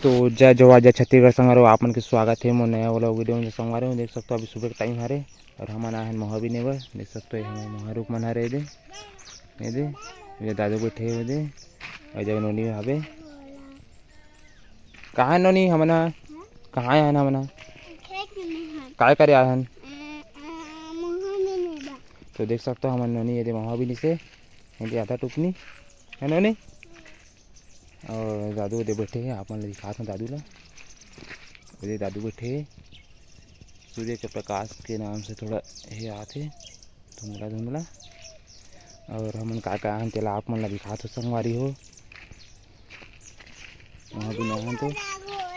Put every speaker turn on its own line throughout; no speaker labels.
तो जय जवाहर जय छत्तीसगढ़ संगवारी आप मन के स्वागत है मोर नया वाला वीडियो में संगवारी हूँ। देख सकते हो अभी सुबह का टाइम हरे और हम आए हैं मोहा बिने बर। देख सकते हो हमें मोहा रुक मन हरे दे ये दादू बैठे हुए दे और जब नोनी हवे कहाँ है नोनी हमना कहाँ आए हैं हमना काय करे आए हैं। तो देख सकते हो हमारे नोनी ये मोहा बिनी से ये आधा टुकनी है नोनी और दादू दे बैठे हैं। आप मन दिखाते हैं दादू ला ये दादू बैठे सूर्य के प्रकाश के नाम से थोड़ा ये आते धुंधला धुंधला और हमन का हम तेला आप मन ला दिखाते संगवारी हो। वहाँ भी नहा तो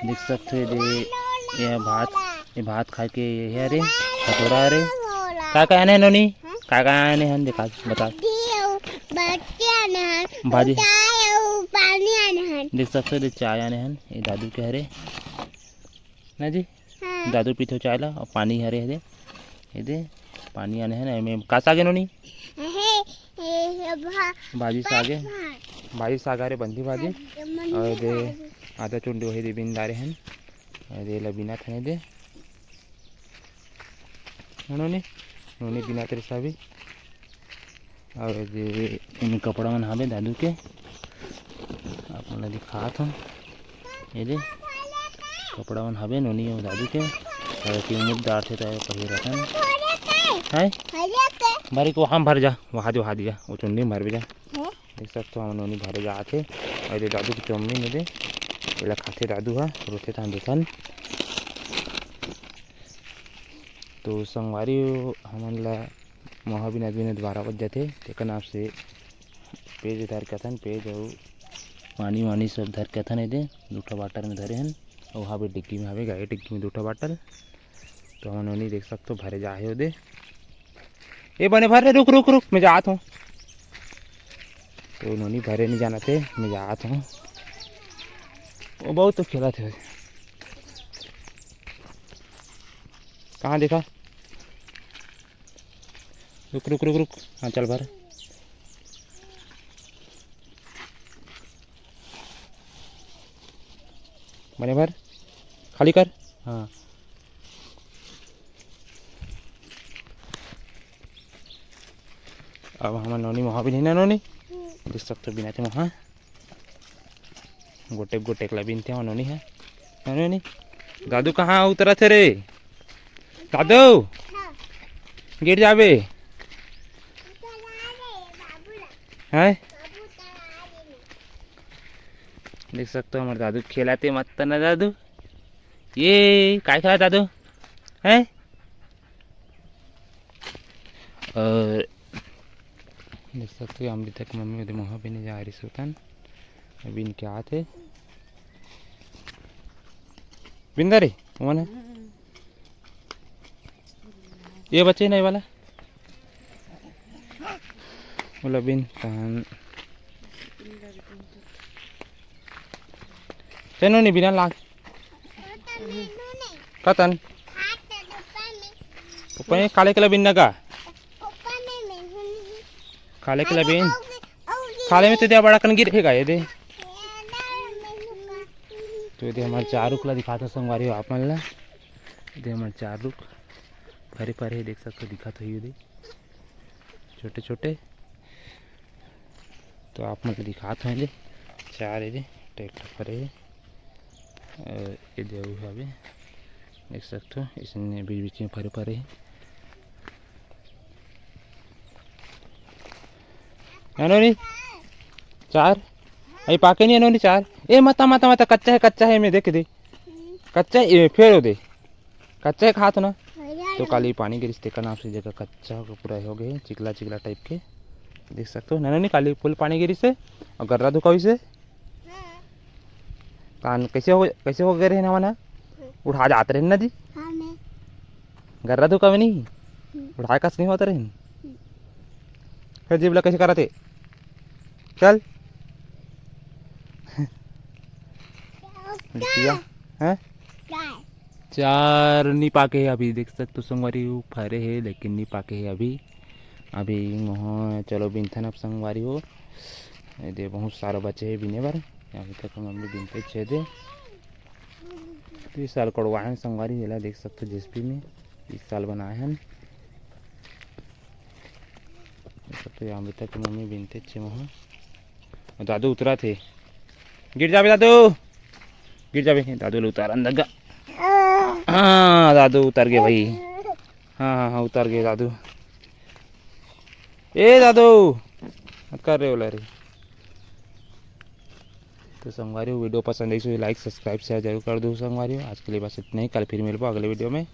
देख सकते ये भात खा के ये अरे कटोरा अरे का आने नोनी का आने हैं दिखा बता भाजी देख सकते हो चाय आने हैं ये दादू के हरे ना जी दादू पीते चाय ला और पानी हरे हरे ये दे पानी आने हैं में का सागे नोनी भाजी साग रे बंदी भाजी और दे आधा चुंडी वही दे बिन दारे हैं दे ला बिना थने दे नोनी नोनी बिना तेरे साभी और दे इन कपड़ा मन हावे दादू के आप मन दिखात हूँ ये दे कपड़ा मन हवे नोनी और दादू के और कि मुद्दार थे तो पहले रखन है भरी को हम भर जा वहाँ जो दिया वो चुंडी भर भी जा देख सकते हो नोनी भरे जा आते और ये दादू की चौमनी में दे पहले खाते दादू है रोते था दुकान। तो संगवारी हमन ला मोहाबिन आदमी ने 12 बज जाते तेकन आपसे पेज धर के थन पेज और पानी वानी सब धर के थन दे दूठा बाटर में धरे हैं और वहाँ भी डिक्की में हवे गाय डिक्की में दूठा बाटल। तो हम नोनी देख सकते हो भरे जाए हो दे ये बने भरे रुक रुक रुक मैं जात हूँ। तो नोनी भरे नहीं जाना थे मैं जात हूँ वो बहुत तो खेला थे कहाँ देखा रुक रुक रुक रुक हाँ चल भर बने भर खाली कर हाँ अब हमारे नोनी वहाँ भी नहीं ना नोनी देख सकते बिना थे वहाँ गोटे गोटे ला बिनते वहाँ नोनी है नोनी दादू कहाँ उतरा थे रे दादू गिर जाबे है देख सकते हो हमारे दादू खेलाते मत ना दादू ये काय खेला दादू है और देख सकते हो अमृता की मम्मी उधर वहाँ भी नहीं जा रही सुल्तान अभी इनके आते बिंदा रे मन ये बच्चे नहीं वाला बोला बिन कहान चलो नहीं बिना लाग कतन ऊपर काले कला बिन नगा खाले के लबेन खाले में तो दिया बड़ा कन गिरेगा ये दे तो ये हमारे 4 रुख ला दिखाता संगवारी हो आप मन ला ये हमारे 4 रुख भरे भरे देख सकते हो दिखा तो ये छोटे छोटे तो आप मन दिखाते हैं 4 ये ट्रैक्टर भरे ये देव हवे देख सकते हो इसने बीच बीच में भरे भरे नोनी 4 अभी पाके नहीं है नोनी 4 ए मता मता मता कच्चा है मैं देख दे कच्चा है फेर दे कच्चा है खात ना तो काली पानी गिरिस ते नाम से जगह कच्चा पूरा हो गए चिकला चिकला टाइप के देख सकते हो नोनी काली फुल पानी गिरिस से और गर्रा धुकाई से कान कैसे हो गए रहे ना मना उठा जाते रहे ना जी गर्रा धुका में नहीं उठाए कस नहीं होता रहे फिर जीवला कैसे कराते चल है 4 नहीं पाके है अभी देख सकते संगवारी फरे है लेकिन नहीं पाके है अभी वहाँ चलो बिनथन अब संगवारी हो दे बहुत सारा बचे है बिने बार अभी तक मम्मी बिनते छे दे तो इस साल कड़वाए हैं संगवारी, ये देख सकते हो जेएसपी में इस साल बनाए हैं। तो अमृता की मम्मी बिनते अच्छे वहाँ दादू उतरा थे, गिर जाबे दादू, गिर जाबे, दादू ले उतार अंदर। हाँ दादू उतर गए भाई, हाँ हाँ हाँ उतर गए दादू। ए दादू कर रहे हो रे। तो संगवारी वीडियो पसंद आई तो लाइक सब्सक्राइब शेयर जरूर कर दो संगवारी। आज के लिए बस इतना ही, कल फिर मिलबो अगले वीडियो में।